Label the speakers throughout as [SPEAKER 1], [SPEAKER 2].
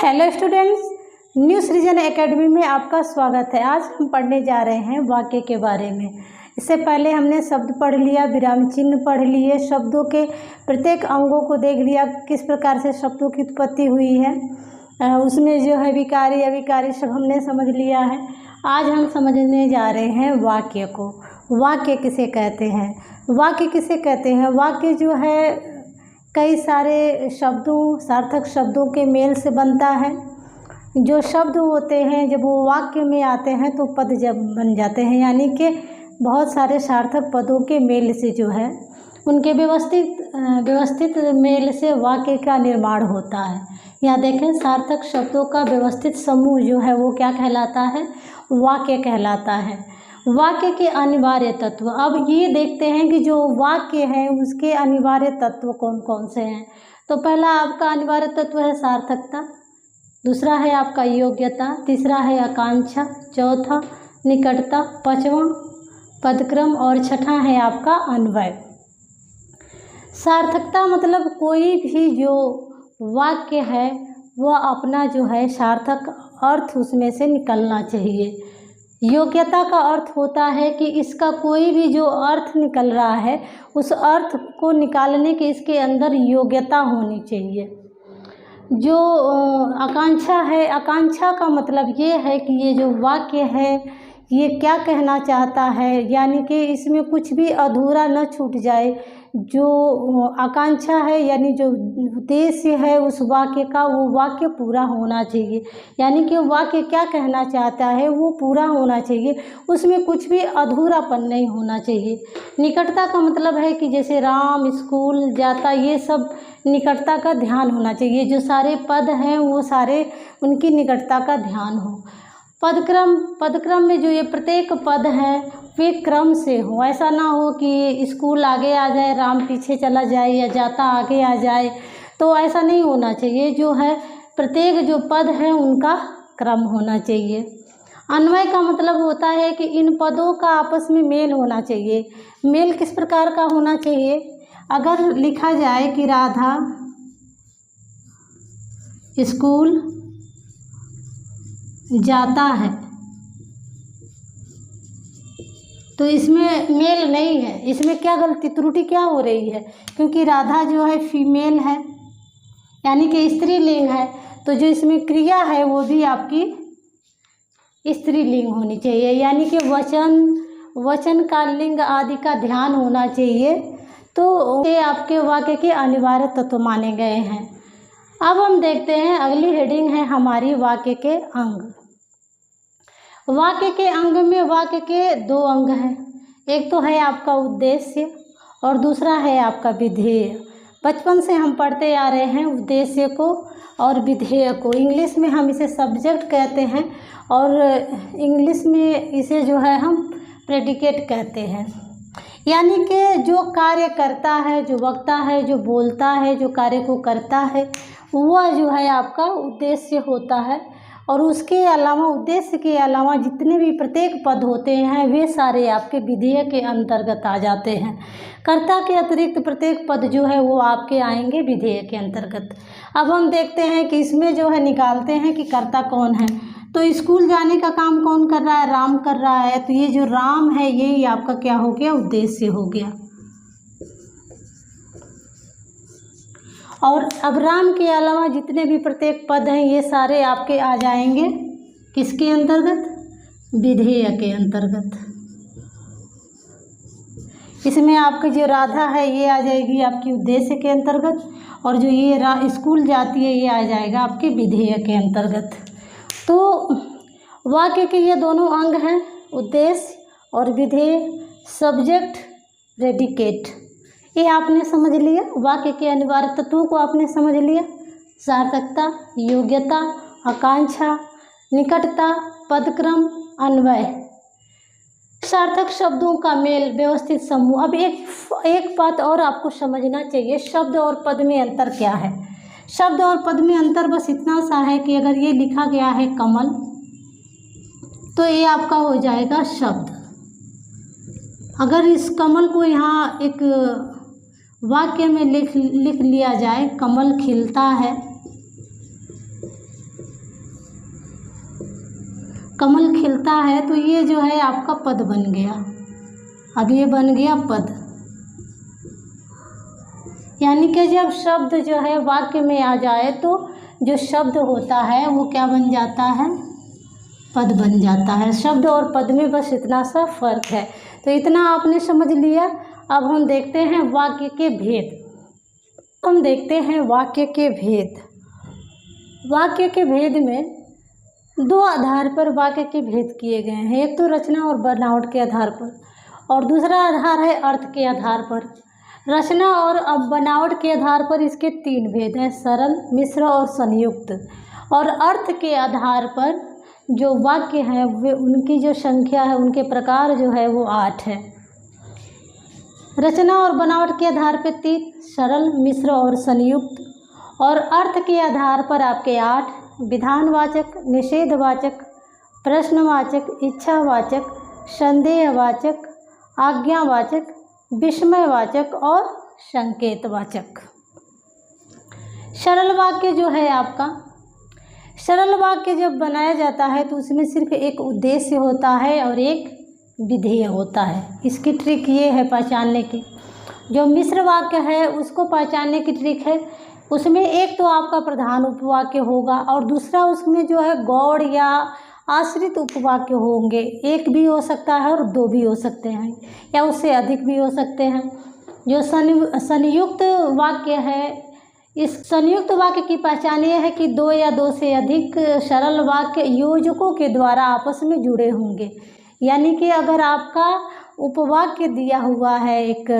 [SPEAKER 1] Hello students, new सृजन academy में आपका स्वागत है। आज हम पढ़ने जा रहे हैं वाक्य के बारे में। इससे पहले हमने शब्द पढ़ लिया, विराम चिन्ह पढ़ लिए, शब्दों के प्रत्येक अंगों को देख लिया, किस प्रकार से शब्दों की उत्पत्ति हुई है, उसमें जो है विकारी अविकारी सब हमने समझ लिया है। आज हम समझने जा रहे हैं वाक्य को। वाक्य किसे कहते हैं? वाक्य किसे कहते हैं? वाक्य जो है कई सारे शब्दों, सार्थक शब्दों के मेल से बनता है। जो शब्द होते हैं जब वो वाक्य में आते हैं तो पद जब बन जाते हैं, यानी कि बहुत सारे सार्थक पदों के मेल से जो है उनके व्यवस्थित मेल से वाक्य का निर्माण होता है। यहाँ देखें, सार्थक शब्दों का व्यवस्थित समूह जो है वो क्या कहलाता है? वाक्य कहलाता है। वाक्य के अनिवार्य तत्व, अब ये देखते हैं कि जो वाक्य है उसके अनिवार्य तत्व कौन कौन से हैं। तो पहला आपका अनिवार्य तत्व है सार्थकता, दूसरा है आपका योग्यता, तीसरा है आकांक्षा, चौथा निकटता, पांचवा पदक्रम और छठा है आपका अन्वय। सार्थकता मतलब कोई भी जो वाक्य है वह अपना जो है सार्थक अर्थ उसमें से निकलना चाहिए। योग्यता का अर्थ होता है कि इसका कोई भी जो अर्थ निकल रहा है उस अर्थ को निकालने के इसके अंदर योग्यता होनी चाहिए। जो आकांक्षा है, आकांक्षा का मतलब ये है कि ये जो वाक्य है ये क्या कहना चाहता है, यानी कि इसमें कुछ भी अधूरा न छूट जाए। जो आकांक्षा है यानी जो उद्देश्य है उस वाक्य का, वो वाक्य पूरा होना चाहिए। यानी कि वाक्य क्या कहना चाहता है वो पूरा होना चाहिए, उसमें कुछ भी अधूरापन नहीं होना चाहिए। निकटता का मतलब है कि जैसे राम स्कूल जाता, ये सब निकटता का ध्यान होना चाहिए। जो सारे पद हैं वो सारे उनकी निकटता का ध्यान हो। पदक्रम में जो ये प्रत्येक पद हैं वे क्रम से हो। ऐसा ना हो कि स्कूल आगे आ जाए, राम पीछे चला जाए, या जाता आगे आ जाए, तो ऐसा नहीं होना चाहिए। जो है प्रत्येक जो पद हैं उनका क्रम होना चाहिए। अन्वय का मतलब होता है कि इन पदों का आपस में मेल होना चाहिए। मेल किस प्रकार का होना चाहिए? अगर लिखा जाए कि राधा स्कूल जाता है तो इसमें मेल नहीं है। इसमें क्या गलती त्रुटि क्या हो रही है? क्योंकि राधा जो है फीमेल है यानी कि स्त्रीलिंग है, तो जो इसमें क्रिया है वो भी आपकी स्त्रीलिंग होनी चाहिए, यानी कि वचन का लिंग आदि का ध्यान होना चाहिए। तो ये आपके वाक्य के अनिवार्य तत्व माने गए हैं। अब हम देखते हैं, अगली हेडिंग है हमारी वाक्य के अंग। वाक्य के अंग में वाक्य के दो अंग हैं। एक तो है आपका उद्देश्य और दूसरा है आपका विधेय। बचपन से हम पढ़ते आ रहे हैं उद्देश्य को और विधेय को। इंग्लिश में हम इसे सब्जेक्ट कहते हैं और इंग्लिश में इसे जो है हम प्रेडिकेट कहते हैं। यानी कि जो कार्य करता है, जो वक्ता है, जो बोलता है, जो कार्य को करता है, वह जो है आपका उद्देश्य होता है। और उसके अलावा, उद्देश्य के अलावा जितने भी प्रत्येक पद होते हैं वे सारे आपके विधेय के अंतर्गत आ जाते हैं। कर्ता के अतिरिक्त प्रत्येक पद जो है वो आपके आएंगे विधेय के अंतर्गत। अब हम देखते हैं कि इसमें जो है निकालते हैं कि कर्ता कौन है। तो स्कूल जाने का काम कौन कर रहा है? राम कर रहा है। तो ये जो राम है ये आपका क्या हो गया? उद्देश्य हो गया। और अब राम के अलावा जितने भी प्रत्येक पद हैं ये सारे आपके आ जाएंगे किसके अंतर्गत? विधेय के अंतर्गत। इसमें आपकी जो राधा है ये आ जाएगी आपकी उद्देश्य के अंतर्गत, और जो ये स्कूल जाती है ये आ जाएगा आपके विधेय के अंतर्गत। तो वाक्य के ये दोनों अंग हैं, उद्देश्य और विधेय, सब्जेक्ट प्रेडिकेट। ये आपने समझ लिया। वाक्य के अनिवार्य तत्वों को आपने समझ लिया। सार्थकता, योग्यता, आकांक्षा, निकटता, पदक्रम, अन्वय। सार्थक शब्दों का मेल, व्यवस्थित समूह। अब एक बात और आपको समझना चाहिए, शब्द और पद में अंतर क्या है? शब्द और पद में अंतर बस इतना सा है कि अगर ये लिखा गया है कमल तो ये आपका हो जाएगा शब्द। अगर इस कमल को यहाँ एक वाक्य में लिख लिया जाए, कमल खिलता है, कमल खिलता है, तो ये जो है आपका पद बन गया। अब ये बन गया पद, यानी कि जब शब्द जो है वाक्य में आ जाए तो जो शब्द होता है वो क्या बन जाता है, पद बन जाता है। शब्द और पद में बस इतना सा फर्क है। तो इतना आपने समझ लिया। अब हम देखते हैं वाक्य के भेद। हम देखते हैं वाक्य के भेद। वाक्य के भेद में दो आधार पर वाक्य के भेद किए गए हैं। एक तो रचना और बनावट के आधार पर, और दूसरा आधार है अर्थ के आधार पर। रचना और बनावट के आधार पर इसके तीन भेद हैं, सरल, मिश्र और संयुक्त। और अर्थ के आधार पर जो वाक्य हैं वे उनकी जो संख्या है, उनके प्रकार जो है वो 8 है। रचना और बनावट के आधार पर 3, सरल, मिश्र और संयुक्त। और अर्थ के आधार पर आपके 8, विधानवाचक, निषेधवाचक, प्रश्नवाचक, इच्छावाचक, संदेहवाचक, आज्ञावाचक, विस्मयवाचक और संकेतवाचक। सरल वाक्य जो है आपका, सरल वाक्य जब बनाया जाता है तो उसमें सिर्फ एक उद्देश्य होता है और एक विधेय होता है। इसकी ट्रिक ये है पहचानने की। जो मिश्र वाक्य है उसको पहचानने की ट्रिक है, उसमें एक तो आपका प्रधान उपवाक्य होगा और दूसरा उसमें जो है गौड़ या आश्रित उपवाक्य होंगे। एक भी हो सकता है और 2 भी हो सकते हैं या उससे अधिक भी हो सकते हैं। जो संयुक्त वाक्य है, इस संयुक्त वाक्य की पहचान ये है कि 2 या 2 से अधिक सरल वाक्य योजकों के द्वारा आपस में जुड़े होंगे। यानी कि अगर आपका उपवाक्य दिया हुआ है, एक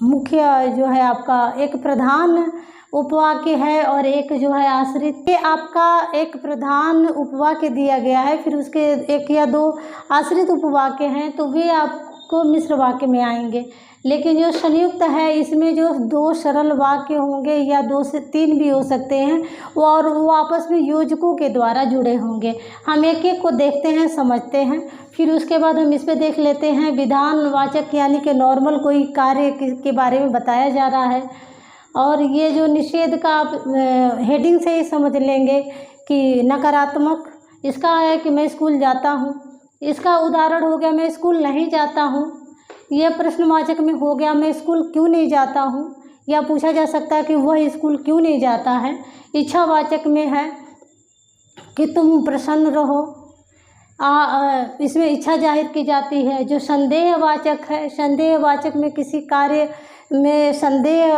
[SPEAKER 1] मुख्य जो है आपका एक प्रधान उपवाक्य है और एक जो है आश्रित, ये आपका एक प्रधान उपवाक्य दिया गया है, फिर उसके 1 या 2 आश्रित उपवाक्य हैं, तो वे आपको मिश्र वाक्य में आएंगे। लेकिन जो संयुक्त है इसमें जो 2 सरल वाक्य होंगे या 2 से 3 भी हो सकते हैं, और वो आपस में योजकों के द्वारा जुड़े होंगे। हम एक एक को देखते हैं, समझते हैं, फिर उसके बाद हम इस पे देख लेते हैं विधानवाचक, यानी कि नॉर्मल कोई कार्य के बारे में बताया जा रहा है। और ये जो निषेध का आप हेडिंग से ही समझ लेंगे कि नकारात्मक, इसका है कि मैं स्कूल जाता हूँ। इसका उदाहरण हो गया मैं स्कूल नहीं जाता हूँ। यह प्रश्नवाचक में हो गया मैं स्कूल क्यों नहीं जाता हूँ, या पूछा जा सकता है कि वह स्कूल क्यों नहीं जाता है। इच्छावाचक में है कि तुम प्रसन्न रहो, इसमें इच्छा जाहिर की जाती है। जो संदेहवाचक है, संदेहवाचक में किसी कार्य में संदेह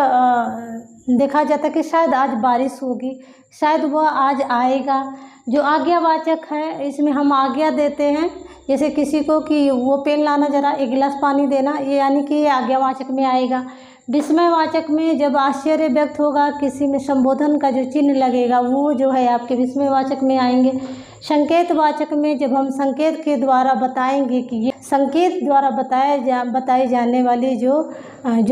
[SPEAKER 1] देखा जाता है कि शायद आज बारिश होगी, शायद वह आज आएगा। जो आज्ञावाचक है, इसमें हम आज्ञा देते हैं, जैसे किसी को कि वो पेन लाना, ज़रा 1 गिलास पानी देना, ये यानी कि ये आज्ञावाचक में आएगा। विस्मयवाचक में जब आश्चर्य व्यक्त होगा, किसी में संबोधन का जो चिन्ह लगेगा वो जो है आपके विस्मयवाचक में आएंगे। संकेतवाचक में जब हम संकेत के द्वारा बताएंगे कि ये संकेत द्वारा बताए जाने वाली जो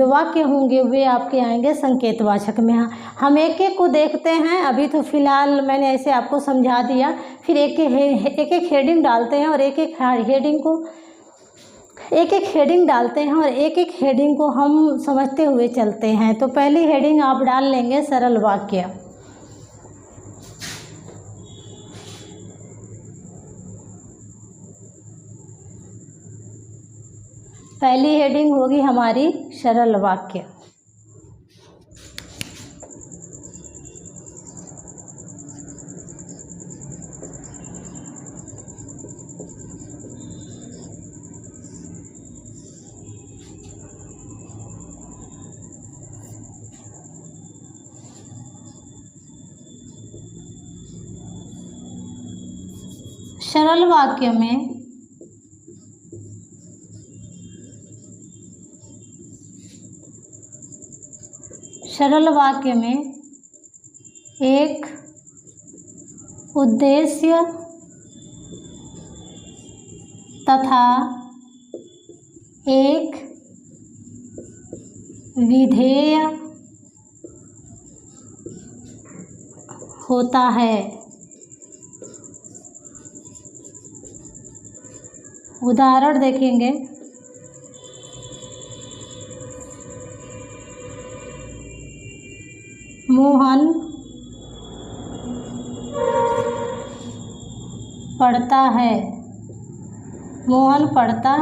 [SPEAKER 1] वाक्य होंगे वे आपके आएंगे संकेतवाचक में। हम एक एक को देखते हैं। अभी तो फ़िलहाल मैंने ऐसे आपको समझा दिया, फिर एक एक हेडिंग डालते हैं और एक एक हेडिंग डालते हैं और एक एक हेडिंग को हम समझते हुए चलते हैं। तो पहली हेडिंग आप डाल लेंगे सरल वाक्य। पहली हेडिंग होगी हमारी सरल वाक्य। सरल वाक्य में एक उद्देश्य तथा एक विधेय होता है। उदाहरण देखेंगे। मोहन पढ़ता है। मोहन पढ़ता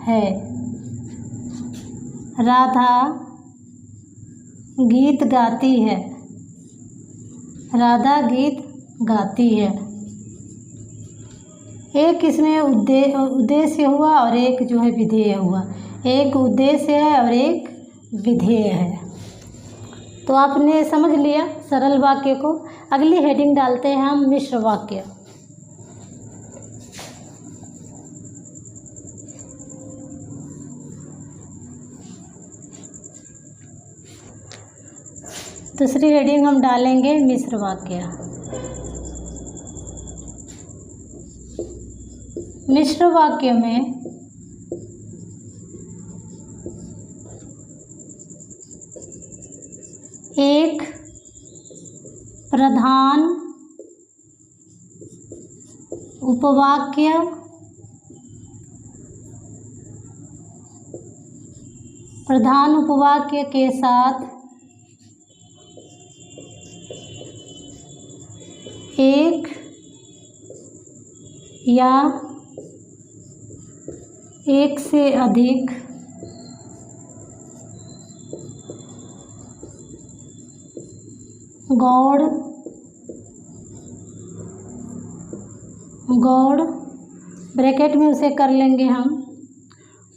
[SPEAKER 1] है। राधा गीत गाती है। राधा गीत गाती है। एक इसमें उद्देश्य हुआ और एक जो है विधेय हुआ। एक उद्देश्य है और एक विधेय है। तो आपने समझ लिया सरल वाक्य को। अगली हेडिंग डालते हैं हम मिश्र वाक्य। दूसरी हेडिंग हम डालेंगे मिश्र वाक्य। मिश्र वाक्य में एक प्रधान उपवाक्य के साथ एक या एक से अधिक गौड़ ब्रैकेट में उसे कर लेंगे हम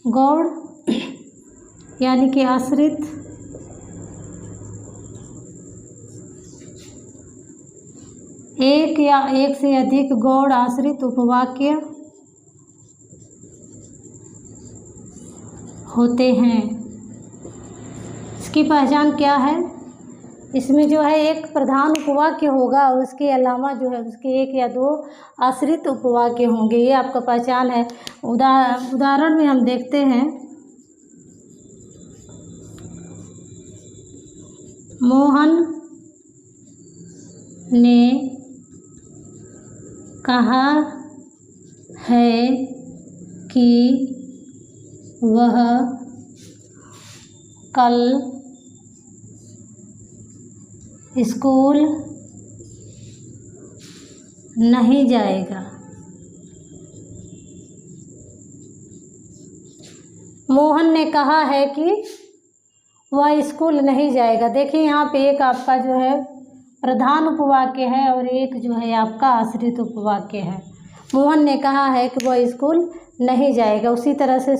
[SPEAKER 1] गौड़ यानी कि आश्रित एक या एक से अधिक गौड़ आश्रित उपवाक्य होते हैं। इसकी पहचान क्या है? इसमें जो है एक प्रधान उपवाक्य होगा और उसके अलावा जो है उसके एक या दो आश्रित उपवाक्य होंगे। ये आपका पहचान है। उदाहरण में हम देखते हैं। मोहन ने कहा है कि वह कल स्कूल नहीं जाएगा। मोहन ने कहा है कि वह स्कूल नहीं जाएगा। देखिए यहाँ पे एक आपका जो है प्रधान उपवाक्य है और एक जो है आपका आश्रित उपवाक्य है। मोहन ने कहा है कि वह स्कूल नहीं जाएगा। उसी तरह से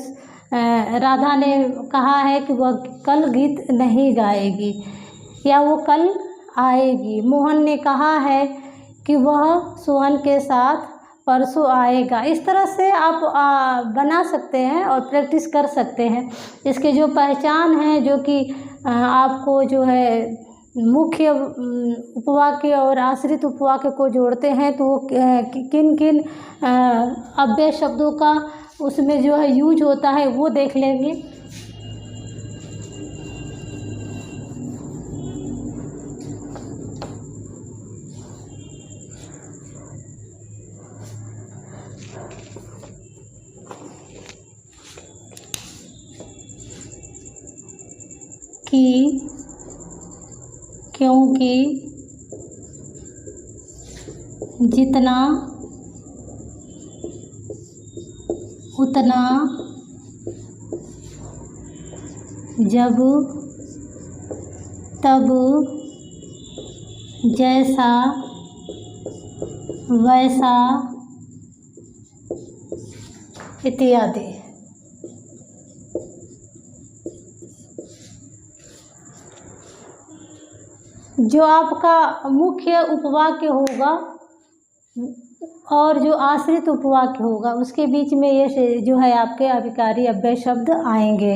[SPEAKER 1] राधा ने कहा है कि वह कल गीत नहीं गाएगी या वो कल आएगी। मोहन ने कहा है कि वह सोहन के साथ परसों आएगा। इस तरह से आप बना सकते हैं और प्रैक्टिस कर सकते हैं। इसके जो पहचान है जो कि आपको जो है मुख्य उपवाक्य और आश्रित उपवाक्य को जोड़ते हैं तो वो किन किन अव्यय शब्दों का उसमें जो है यूज होता है वो देख लेंगे। कि क्योंकि जितना उतना जब तब जैसा वैसा इत्यादि। जो आपका मुख्य उपवाक्य होगा और जो आश्रित उपवाक्य होगा उसके बीच में ये जो है आपके अभिकारी अव्यय शब्द आएंगे।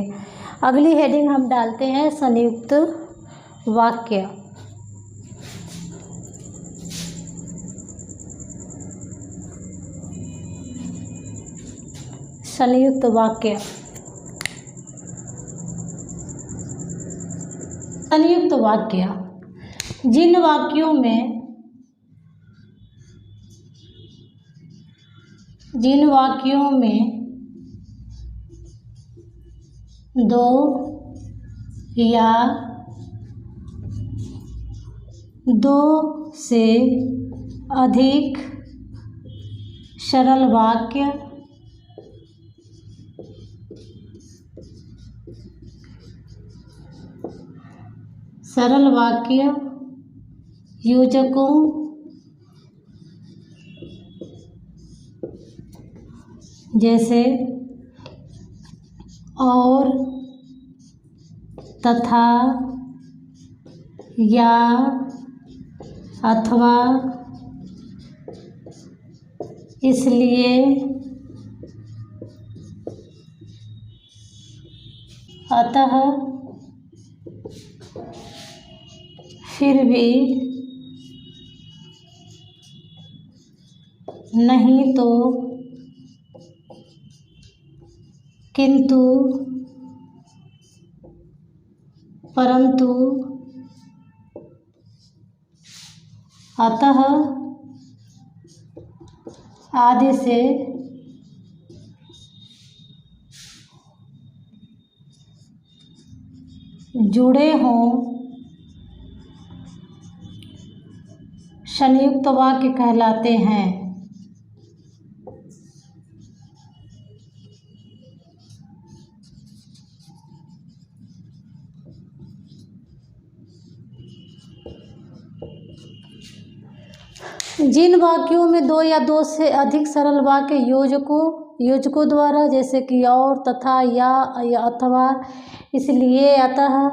[SPEAKER 1] अगली हेडिंग हम डालते हैं संयुक्त वाक्य। संयुक्त वाक्य। संयुक्त वाक्य जिन वाक्यों में दो या दो से अधिक सरल वाक्य, सरल वाक्य योजकों जैसे और, तथा, या, अथवा, इसलिए, अतः, फिर भी, नहीं तो, किंतु, परंतु, अतः आदि से जुड़े हों संयुक्त वाक्य कहलाते हैं। जिन वाक्यों में दो या दो से अधिक सरल वाक्य योजकों द्वारा, जैसे कि और, तथा, या अथवा, इसलिए, अतः,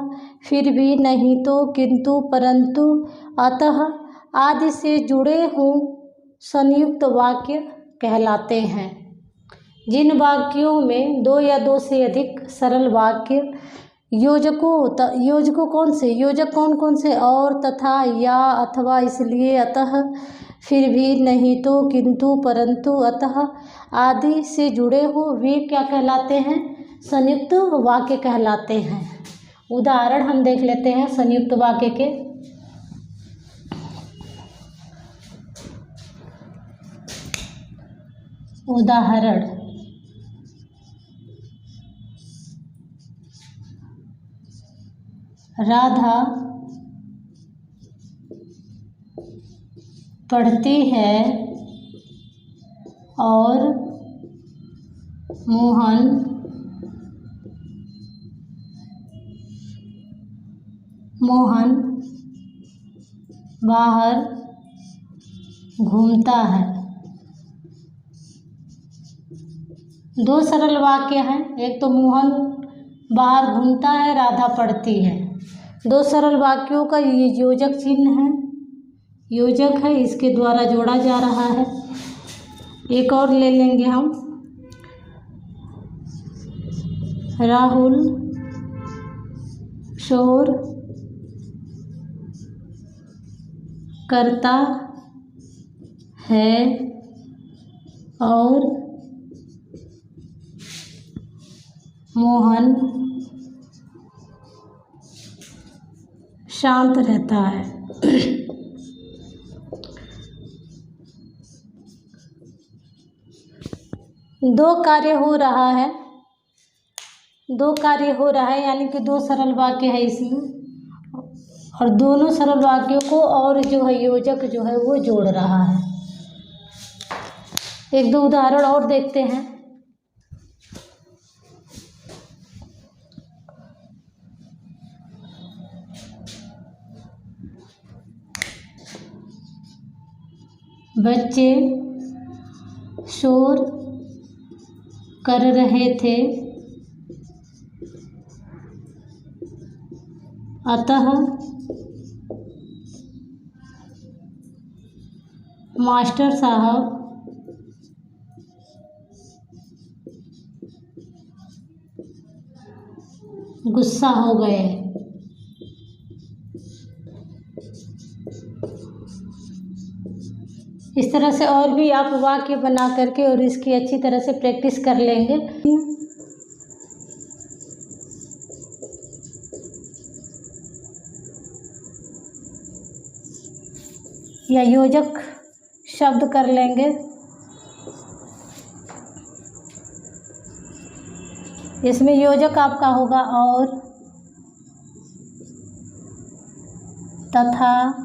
[SPEAKER 1] फिर भी, नहीं तो, किंतु, परंतु, अतः आदि से जुड़े हों संयुक्त वाक्य कहलाते हैं। जिन वाक्यों में दो या दो से अधिक सरल वाक्य योजकों कौन कौन से? और, तथा, या, अथवा, इसलिए, अतः, फिर भी, नहीं तो, किंतु, परंतु, अतः आदि से जुड़े हो, वे क्या कहलाते हैं? संयुक्त वाक्य कहलाते हैं। उदाहरण हम देख लेते हैं संयुक्त वाक्य के। उदाहरण, राधा पढ़ती है और मोहन बाहर घूमता है। दो सरल वाक्य हैं, एक तो मोहन बाहर घूमता है, राधा पढ़ती है। दो सरल वाक्यों का ये योजक चिन्ह है, योजक है, इसके द्वारा जोड़ा जा रहा है। एक और ले लेंगे हम, राहुल शोर करता है और मोहन शांत रहता है। दो कार्य हो रहा है, यानी कि दो सरल वाक्य है इसमें, और दोनों सरल वाक्यों को और जो है योजक जो है वो जोड़ रहा है। एक दो उदाहरण और देखते हैं। बच्चे शोर कर रहे थे, अतः मास्टर साहब गुस्सा हो गए। इस तरह से और भी आप वाक्य बना करके और इसकी अच्छी तरह से प्रैक्टिस कर लेंगे। या योजक शब्द कर लेंगे। इसमें योजक आपका होगा और, तथा,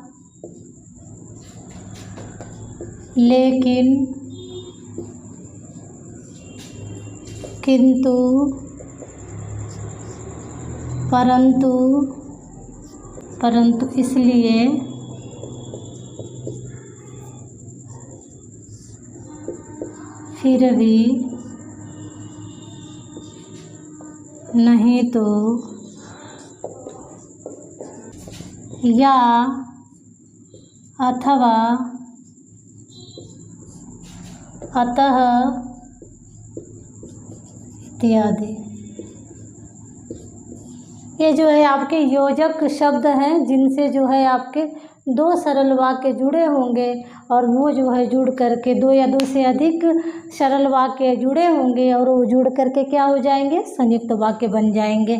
[SPEAKER 1] लेकिन, किंतु, परंतु, परंतु इसलिए, फिर भी, नहीं तो, या, अथवा, अतः इत्यादि। ये जो है आपके योजक शब्द हैं जिनसे जो है आपके दो सरल वाक्य जुड़े होंगे और वो जो है जुड़ करके दो या दो से अधिक सरल वाक्य जुड़े होंगे और वो जुड़ करके क्या हो जाएंगे, संयुक्त वाक्य बन जाएंगे।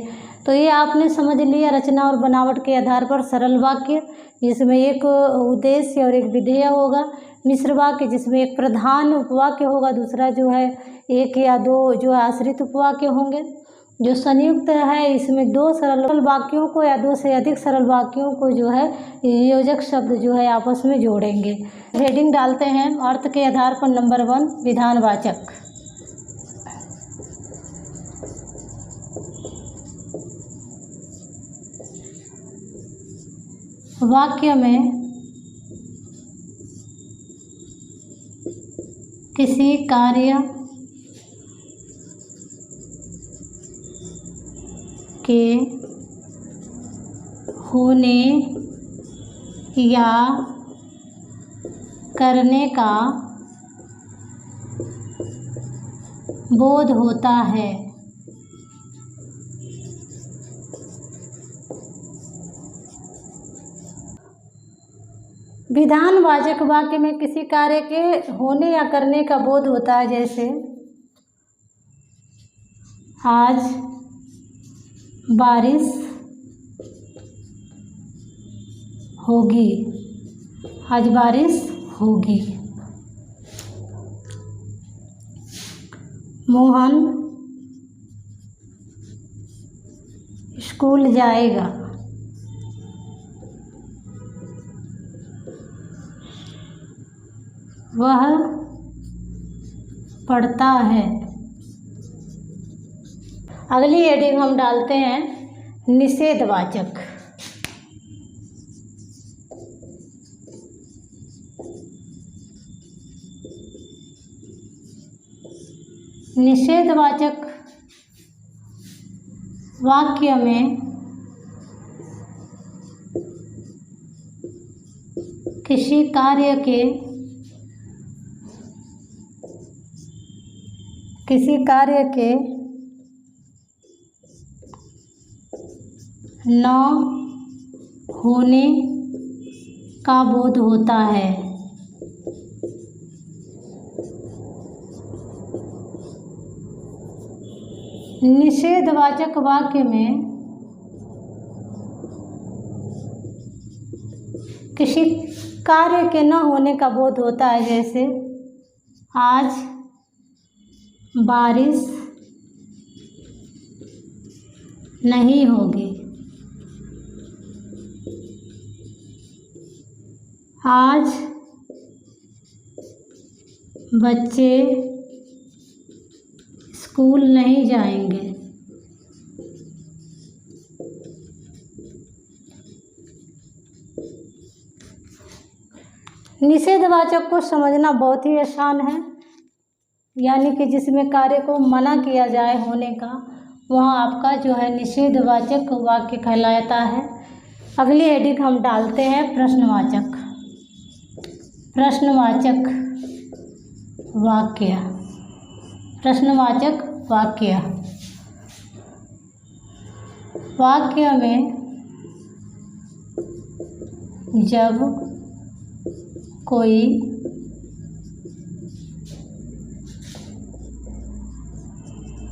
[SPEAKER 1] तो ये आपने समझ लिया रचना और बनावट के आधार पर सरल वाक्य जिसमें एक उद्देश्य और एक विधेय होगा, मिश्र वाक्य जिसमें एक प्रधान उपवाक्य होगा, दूसरा जो है एक या दो जो आश्रित उपवाक्य होंगे। जो संयुक्त है इसमें दो सरल वाक्यों को या दो से अधिक सरल वाक्यों को जो है योजक शब्द जो है आपस में जोड़ेंगे। हेडिंग डालते हैं अर्थ के आधार पर। नंबर 1 विधानवाचक। वाक्य में किसी कार्य के होने या करने का बोध होता है। विधानवाचक वाक्य में किसी कार्य के होने या करने का बोध होता है, जैसे आज बारिश होगी, आज बारिश होगी। मोहन स्कूल जाएगा। वह पढ़ता है। अगली हेडिंग हम डालते हैं निषेधवाचक। निषेधवाचक वाक्य में किसी कार्य के न होने का बोध होता है। निषेधवाचक वाक्य में किसी कार्य के न होने का बोध होता है, जैसे आज बारिश नहीं होगी। आज बच्चे स्कूल नहीं जाएंगे। निषेधवाचक को समझना बहुत ही आसान है, यानी कि जिसमें कार्य को मना किया जाए होने का, वहाँ आपका जो है निषेधवाचक वाक्य कहलाता है। अगली हेडिंग हम डालते हैं प्रश्नवाचक। प्रश्नवाचक वाक्य। प्रश्नवाचक वाक्य वाक्य में जब कोई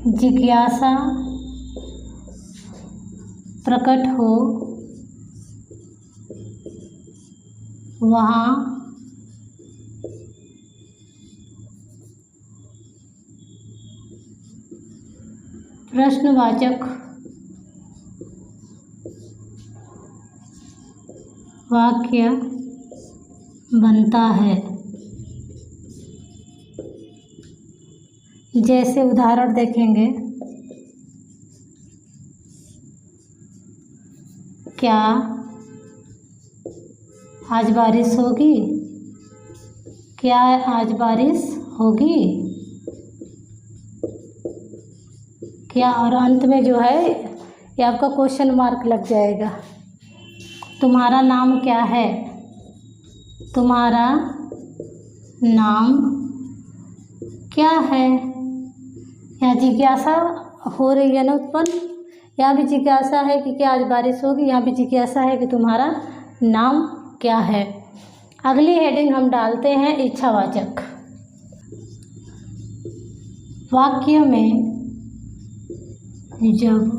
[SPEAKER 1] जिज्ञासा प्रकट हो, वहाँ प्रश्नवाचक वाक्य बनता है। जैसे उदाहरण देखेंगे, क्या आज बारिश होगी, क्या आज बारिश होगी, क्या, और अंत में जो है ये आपका क्वेश्चन मार्क लग जाएगा। तुम्हारा नाम क्या है, तुम्हारा नाम क्या है। यहाँ जिज्ञासा हो रही है ना उत्पन्न, यहाँ भी जिज्ञासा है कि क्या आज बारिश होगी, यहाँ भी जिज्ञासा है कि तुम्हारा नाम क्या है। अगली हेडिंग हम डालते हैं इच्छावाचक। वाक्य में जब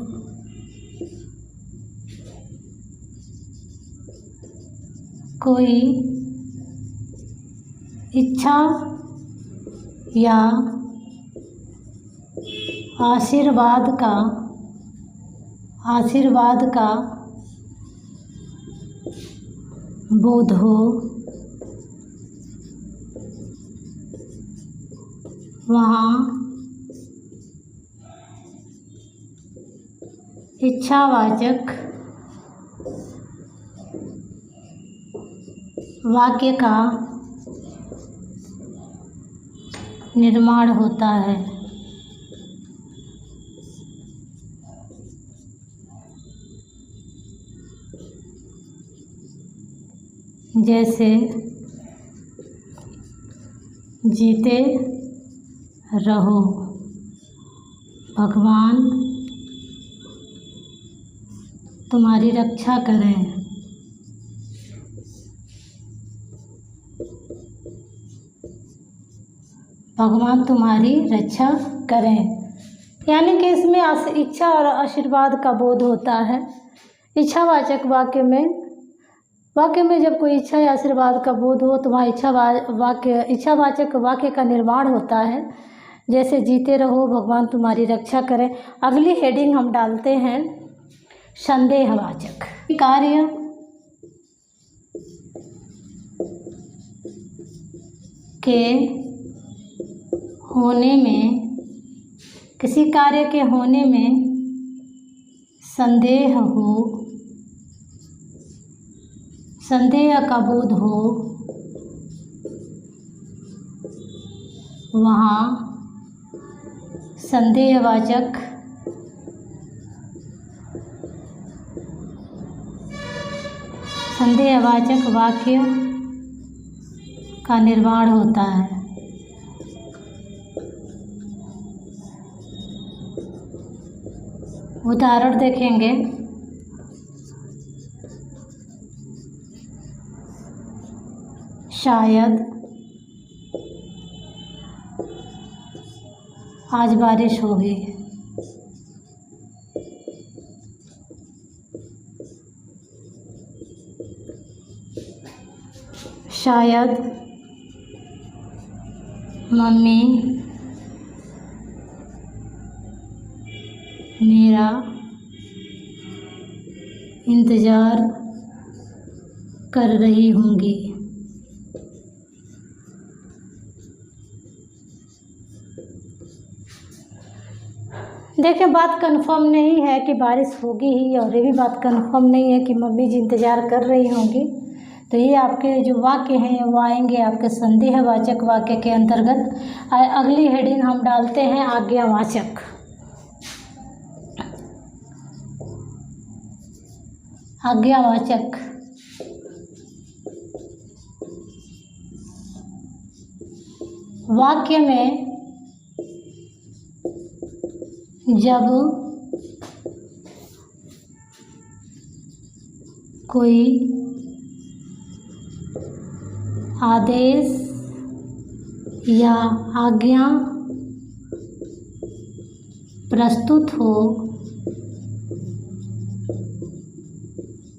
[SPEAKER 1] कोई इच्छा या आशीर्वाद का बोध हो, वहाँ इच्छावाचक वाक्य का निर्माण होता है। जैसे जीते रहो, भगवान तुम्हारी रक्षा करें, भगवान तुम्हारी रक्षा करें। यानी कि इसमें इच्छा और आशीर्वाद का बोध होता है। इच्छावाचक वाक्य में जब कोई इच्छा या आशीर्वाद का बोध हो तो वहाँ इच्छावाचक वाक्य का निर्माण होता है। जैसे जीते रहो, भगवान तुम्हारी रक्षा करें। अगली हेडिंग हम डालते हैं संदेहवाचक। कार्य के होने में, किसी कार्य के होने में संदेह हो, संदेह का बोध हो, वहाँ संदेहवाचक वाक्य का निर्माण होता है। उदाहरण देखेंगे, शायद आज बारिश होगी, शायद मम्मी मेरा इंतज़ार कर रही होंगी। देखिए, बात कंफर्म नहीं है कि बारिश होगी ही, और ये भी बात कंफर्म नहीं है कि मम्मी जी इंतज़ार कर रही होंगी। तो ये आपके जो वाक्य हैं वो आएंगे आपके संदेहवाचक वाक्य के अंतर्गत। अगली हेडिंग हम डालते हैं आज्ञावाचक। आज्ञावाचक वाक्य में जब कोई आदेश या आज्ञा प्रस्तुत हो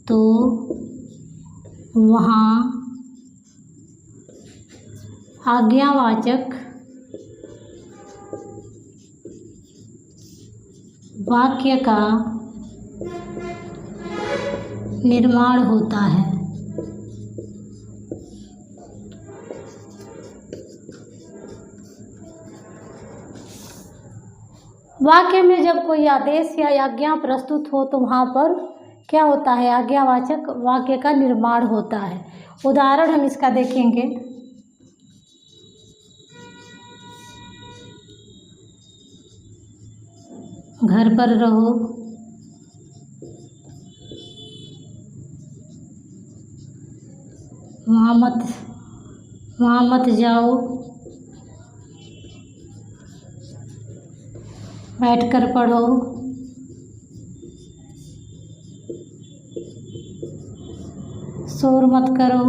[SPEAKER 1] तो वहाँ आज्ञावाचक वाक्य का निर्माण होता है। वाक्य में जब कोई आदेश या आज्ञा प्रस्तुत हो तो वहाँ पर क्या होता है, आज्ञावाचक वाक्य का निर्माण होता है। उदाहरण हम इसका देखेंगे। घर पर रहो, वहाँ मत जाओ, बैठकर पढ़ो, शोर मत करो,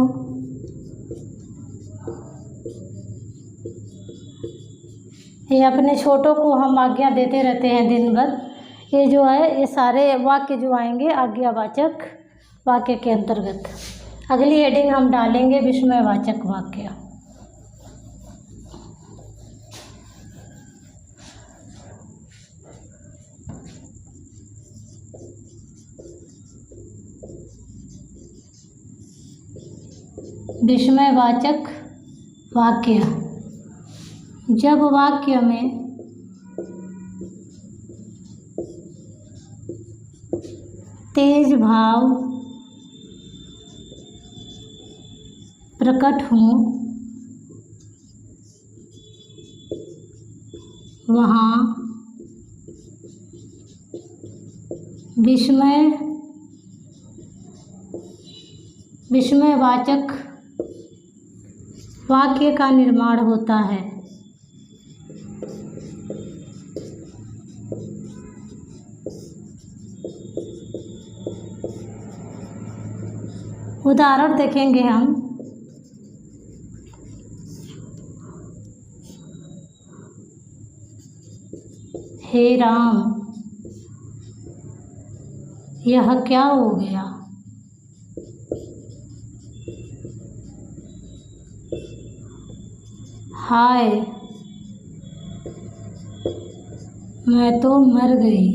[SPEAKER 1] ये अपने छोटों को हम आज्ञा देते रहते हैं दिन भर। ये जो है ये सारे वाक्य जो आएंगे आज्ञावाचक वाक्य के अंतर्गत। अगली हेडिंग हम डालेंगे विस्मयवाचक वाक्य। विस्मयवाचक वाक्य, जब वाक्य में तेज भाव प्रकट हों, वहाँ विस्मयवाचक वाक्य का निर्माण होता है। उदाहरण देखेंगे हम। हे राम, यह क्या हो गया? हाय, मैं तो मर गई।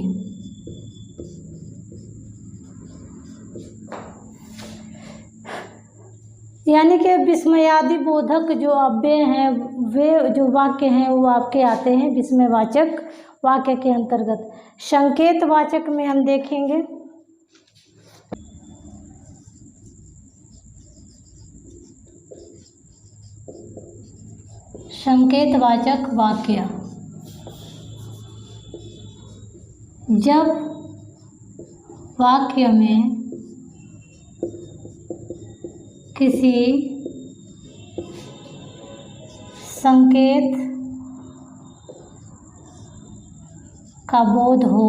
[SPEAKER 1] यानी कि विस्मयादि बोधक जो अव्यय हैं, वे जो वाक्य हैं वो आपके आते हैं विस्मयवाचक वाक्य के अंतर्गत। संकेतवाचक में हम देखेंगे। संकेतवाचक वाक्य, जब वाक्य में किसी संकेत का बोध हो,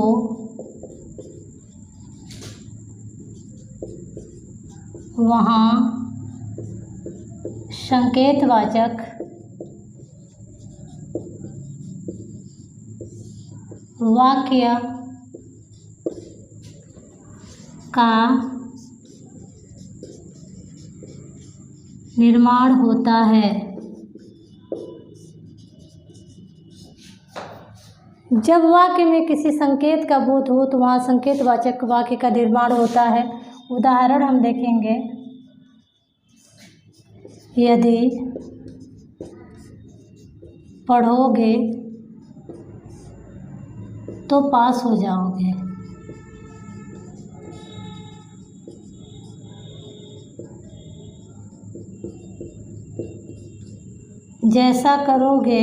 [SPEAKER 1] वहाँ संकेतवाचक वाक्य का निर्माण होता है। जब वाक्य में किसी संकेत का बोध हो तो वहाँ संकेतवाचक वाक्य का निर्माण होता है। उदाहरण हम देखेंगे। यदि पढ़ोगे तो पास हो जाओगे। जैसा करोगे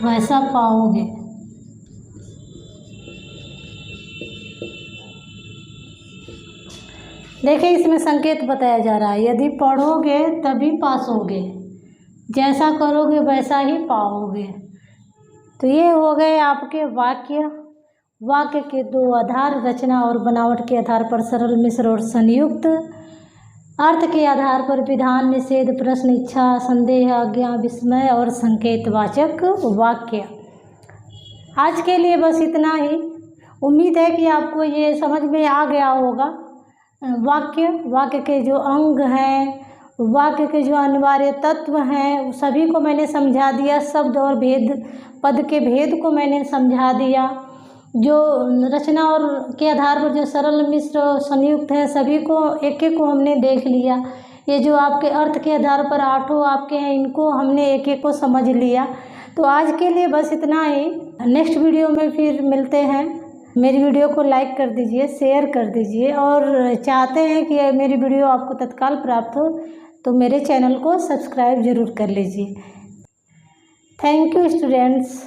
[SPEAKER 1] वैसा पाओगे। देखिए, इसमें संकेत बताया जा रहा है, यदि पढ़ोगे तभी पास होगे, जैसा करोगे वैसा ही पाओगे। तो ये हो गए आपके वाक्य। वाक्य के दो आधार, रचना और बनावट के आधार पर सरल, मिश्र और संयुक्त। अर्थ के आधार पर विधान, निषेध, प्रश्न, इच्छा, संदेह, आज्ञा, विस्मय और संकेतवाचक वाक्य। आज के लिए बस इतना ही। उम्मीद है कि आपको ये समझ में आ गया होगा। वाक्य के जो अंग हैं, वाक्य के जो अनिवार्य तत्व हैं, सभी को मैंने समझा दिया। शब्द और भेद, पद के भेद को मैंने समझा दिया। जो रचना और के आधार पर जो सरल, मिश्र, संयुक्त है, सभी को एक एक को हमने देख लिया ये जो आपके अर्थ के आधार पर 8 आपके हैं, इनको हमने एक एक को समझ लिया। तो आज के लिए बस इतना ही। नेक्स्ट वीडियो में फिर मिलते हैं। मेरी वीडियो को लाइक कर दीजिए, शेयर कर दीजिए, और चाहते हैं कि मेरी वीडियो आपको तत्काल प्राप्त हो तो मेरे चैनल को सब्सक्राइब ज़रूर कर लीजिए। Thank you students.